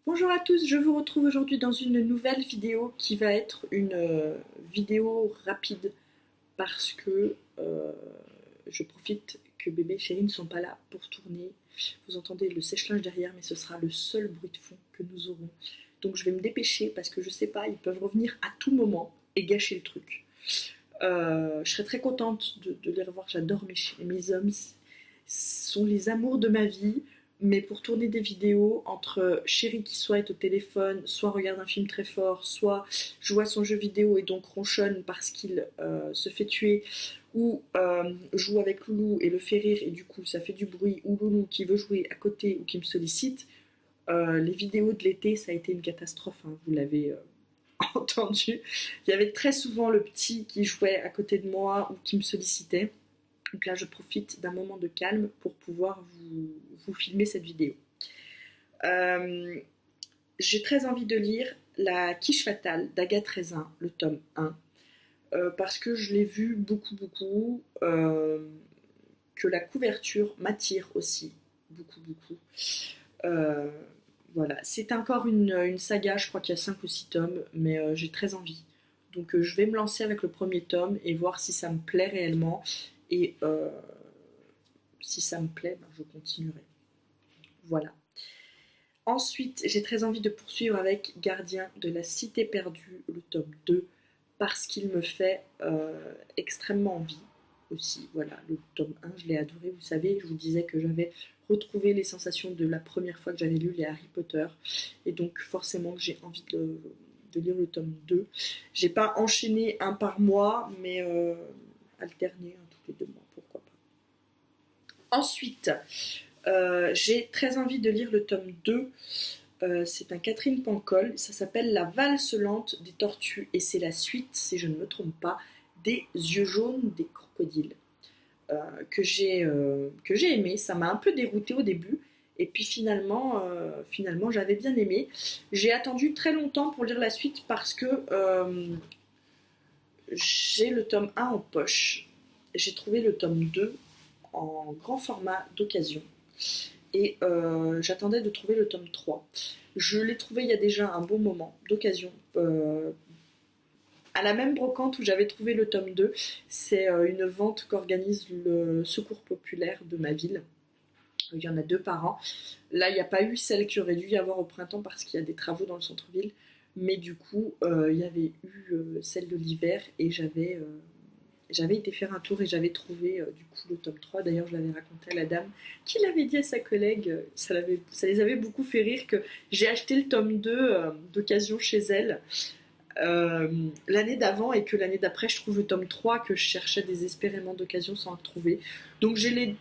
Bonjour à tous, je vous retrouve aujourd'hui dans une nouvelle vidéo qui va être une vidéo rapide parce que je profite que bébé et chérie ne sont pas là pour tourner. Vous entendez le sèche-linge derrière, mais ce sera le seul bruit de fond que nous aurons. Donc je vais me dépêcher parce que je sais pas, ils peuvent revenir à tout moment et gâcher le truc. Je serais très contente de les revoir, j'adore mes hommes, sont les amours de ma vie. Mais pour tourner des vidéos entre chéri qui soit est au téléphone, soit regarde un film très fort, soit joue à son jeu vidéo et donc ronchonne parce qu'il se fait tuer, ou joue avec Loulou et le fait rire et du coup ça fait du bruit, ou Loulou qui veut jouer à côté ou qui me sollicite, les vidéos de l'été ça a été une catastrophe, hein, vous l'avez entendu. Il y avait très souvent le petit qui jouait à côté de moi ou qui me sollicitait. Donc là, je profite d'un moment de calme pour pouvoir vous filmer cette vidéo. Euh, j'ai très envie de lire La quiche fatale d'Agathe Raisin, le tome 1, parce que je l'ai vu beaucoup, que la couverture m'attire aussi beaucoup. Euh, voilà, c'est encore une saga, je crois qu'il y a 5 ou 6 tomes, mais j'ai très envie. Donc je vais me lancer avec le premier tome et voir si ça me plaît réellement. Et si ça me plaît, ben, je continuerai. Voilà. Ensuite, j'ai très envie de poursuivre avec Gardien de la Cité perdue, le tome 2, parce qu'il me fait extrêmement envie aussi. Voilà, le tome 1, je l'ai adoré. Vous savez, je vous disais que j'avais retrouvé les sensations de la première fois que j'avais lu les Harry Potter. Et donc, forcément, que j'ai envie de lire le tome 2. J'ai pas enchaîné un par mois, mais alterné tous les 2 mois, pourquoi pas. Ensuite, j'ai très envie de lire le tome 2. C'est un Catherine Pancol. Ça s'appelle La valse lente des tortues. Et c'est la suite, si je ne me trompe pas, des yeux jaunes des crocodiles. Que j'ai aimé. Ça m'a un peu dérouté au début. Et puis finalement j'avais bien aimé. J'ai attendu très longtemps pour lire la suite parce que j'ai le tome 1 en poche. J'ai trouvé le tome 2 en grand format d'occasion. Et j'attendais de trouver le tome 3. Je l'ai trouvé il y a déjà un bon moment d'occasion. À la même brocante où j'avais trouvé le tome 2, c'est une vente qu'organise le Secours populaire de ma ville. Il y en a 2 par an. Là, il n'y a pas eu celle qu'il aurait dû y avoir au printemps parce qu'il y a des travaux dans le centre-ville. Mais du coup, il y avait eu celle de l'hiver et j'avais été faire un tour et j'avais trouvé du coup le tome 3. D'ailleurs, je l'avais raconté à la dame qui l'avait dit à sa collègue. Ça les avait beaucoup fait rire que j'ai acheté le tome 2 d'occasion chez elle l'année d'avant et que l'année d'après, je trouve le tome 3 que je cherchais désespérément d'occasion sans le trouver. Donc, j'ai les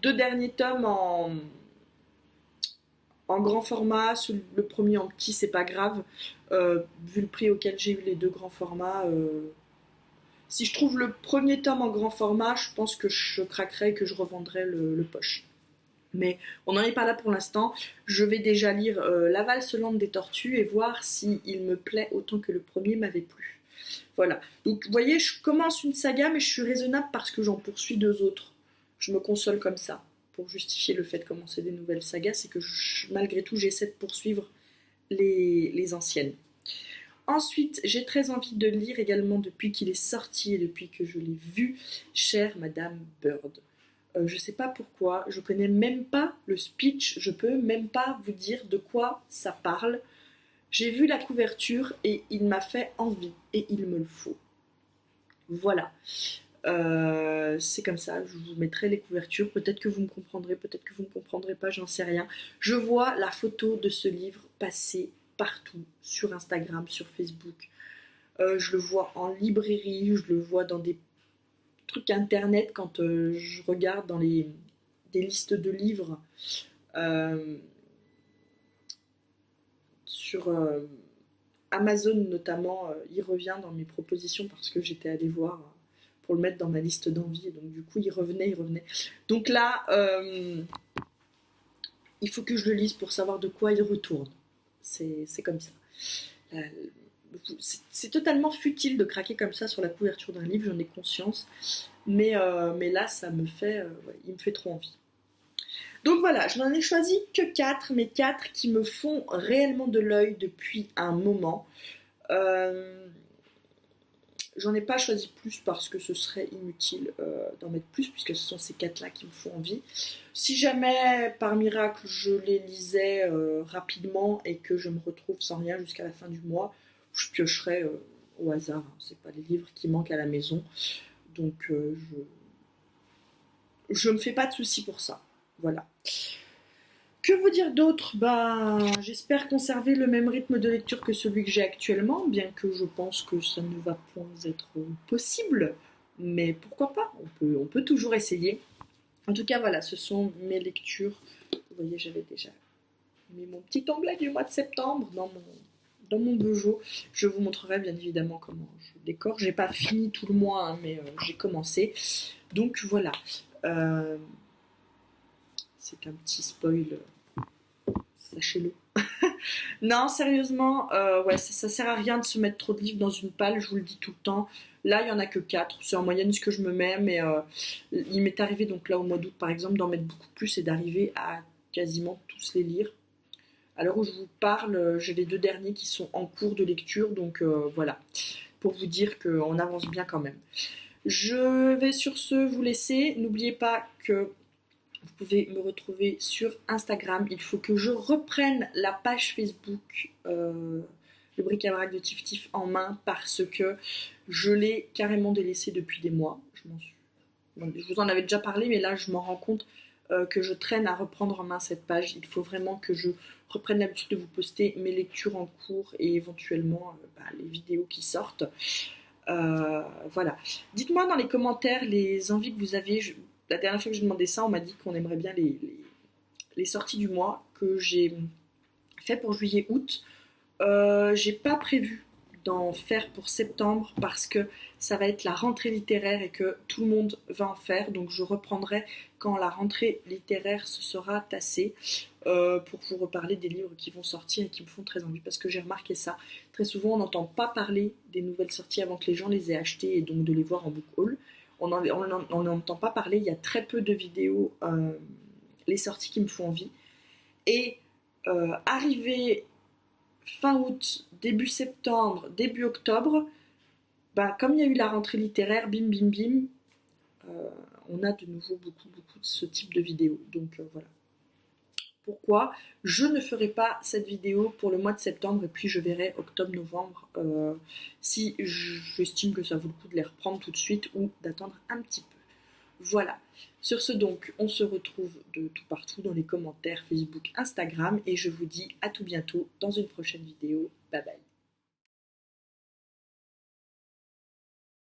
2 derniers tomes en grand format, le premier en petit, c'est pas grave. Vu le prix auquel j'ai eu les 2 grands formats, si je trouve le premier tome en grand format, je pense que je craquerai et que je revendrai le poche. Mais on n'en est pas là pour l'instant. Je vais déjà lire La valse lente des tortues et voir s'il me plaît autant que le premier m'avait plu. Voilà. Donc vous voyez, je commence une saga, mais je suis raisonnable parce que j'en poursuis 2 autres. Je me console comme ça. Pour justifier le fait de commencer des nouvelles sagas, c'est que malgré tout, j'essaie de poursuivre les anciennes. Ensuite, j'ai très envie de lire également depuis qu'il est sorti et depuis que je l'ai vu, Chère Madame Bird. Je sais pas pourquoi, je connais même pas le speech, je peux même pas vous dire de quoi ça parle. J'ai vu la couverture et il m'a fait envie et il me le faut. Voilà. C'est comme ça, je vous mettrai les couvertures, peut-être que vous me comprendrez, peut-être que vous ne me comprendrez pas, j'en sais rien. Je vois la photo de ce livre passer partout, sur Instagram, sur Facebook. Je le vois en librairie, je le vois dans des trucs internet quand je regarde dans des listes de livres euh, sur Amazon notamment. Il revient dans mes propositions parce que j'étais allée voir pour le mettre dans ma liste d'envie, et donc du coup il revenait. Donc là, il faut que je le lise pour savoir de quoi il retourne. C'est comme ça. La, c'est totalement futile de craquer comme ça sur la couverture d'un livre, j'en ai conscience. Mais là, ça me fait, ouais, il me fait trop envie. Donc voilà, je n'en ai choisi que 4, mais 4 qui me font réellement de l'œil depuis un moment. J'en ai pas choisi plus parce que ce serait inutile d'en mettre plus, puisque ce sont ces 4-là qui me font envie. Si jamais, par miracle, je les lisais rapidement et que je me retrouve sans rien jusqu'à la fin du mois, je piocherai au hasard. C'est pas les livres qui manquent à la maison. Donc je me fais pas de soucis pour ça. Voilà. Que vous dire d'autre? J'espère conserver le même rythme de lecture que celui que j'ai actuellement, bien que je pense que ça ne va point être possible. Mais pourquoi pas? On peut toujours essayer. En tout cas, voilà, ce sont mes lectures. Vous voyez, j'avais déjà mis mon petit onglet du mois de septembre dans mon Bejo. Je vous montrerai bien évidemment comment je décore. J'ai pas fini tout le mois, hein, mais j'ai commencé. Donc voilà. C'est un petit spoil. Sachez-le. Non, sérieusement, ouais, ça sert à rien de se mettre trop de livres dans une palle, je vous le dis tout le temps. Là, il y en a que 4, c'est en moyenne ce que je me mets, mais il m'est arrivé, donc là, au mois d'août, par exemple, d'en mettre beaucoup plus et d'arriver à quasiment tous les lire. À l'heure où je vous parle, j'ai les 2 derniers qui sont en cours de lecture, donc voilà, pour vous dire qu'on avance bien quand même. Je vais sur ce vous laisser. N'oubliez pas que vous pouvez me retrouver sur Instagram. Il faut que je reprenne la page Facebook, le bric-à-brac de Tif Tif en main, parce que je l'ai carrément délaissée depuis des mois. Je vous en avais déjà parlé, mais là je m'en rends compte que je traîne à reprendre en main cette page. Il faut vraiment que je reprenne l'habitude de vous poster mes lectures en cours et éventuellement les vidéos qui sortent. Voilà. Dites-moi dans les commentaires les envies que vous avez. La dernière fois que j'ai demandé ça, on m'a dit qu'on aimerait bien les sorties du mois que j'ai fait pour juillet-août. J'ai pas prévu d'en faire pour septembre parce que ça va être la rentrée littéraire et que tout le monde va en faire. Donc je reprendrai quand la rentrée littéraire se sera tassée pour vous reparler des livres qui vont sortir et qui me font très envie. Parce que j'ai remarqué ça. Très souvent, on n'entend pas parler des nouvelles sorties avant que les gens les aient achetées et donc de les voir en book haul. On n'entend pas parler, il y a très peu de vidéos, les sorties qui me font envie. Et arrivé fin août, début septembre, début octobre, comme il y a eu la rentrée littéraire, bim bim bim, on a de nouveau beaucoup de ce type de vidéos. Donc voilà. Pourquoi je ne ferai pas cette vidéo pour le mois de septembre et puis je verrai octobre-novembre si j'estime que ça vaut le coup de les reprendre tout de suite ou d'attendre un petit peu. Voilà. Sur ce donc, on se retrouve de tout partout dans les commentaires Facebook, Instagram et je vous dis à tout bientôt dans une prochaine vidéo. Bye bye.